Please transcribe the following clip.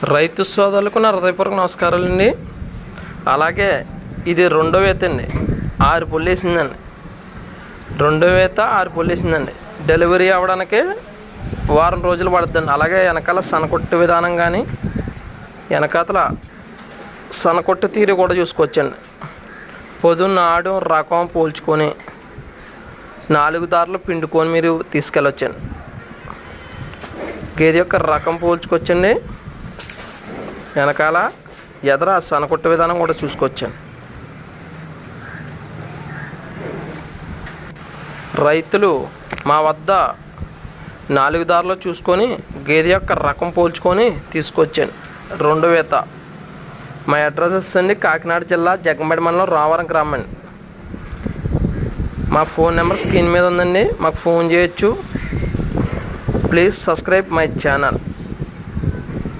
రైతు సోదరులకు నా హృదయపూర్వక నమస్కారాలండి. అలాగే ఇది రెండో ఈత అండి, 6 పుల్లు వేసిందండి. రెండో ఈత 6 పుల్లు వేసిందండి. డెలివరీ అవ్వడానికి వారం రోజులు పడుతుందండి. అలాగే వెనకాల సనకొట్టు విధానం కానీ వెనకాతల సనకొట్టు తీరు కూడా చూసుకోవచ్చండి. పొద్దున్న ఆడు రకం పోల్చుకొని 4 దారులు పిండుకొని మీరు తీసుకెళ్ళొచ్చండి. గేదె యొక్క రకం పోల్చుకోవచ్చండి. వెనకాల ఎదర సనకొట్టు విధానం కూడా చూసుకోవచ్చండి. రైతులు మా వద్ద 4 దారులు చూసుకొని గేదె యొక్క రకం పోల్చుకొని తీసుకొచ్చాను. రెండో ఈత. మా అడ్రస్ వస్తుంది కాకినాడ జిల్లా జగ్గంపేట మండలం రామవరం గ్రామం అండి. మా ఫోన్ నెంబర్ స్క్రీన్ మీద ఉందండి, మాకు ఫోన్ చేయొచ్చు. Please subscribe my channel.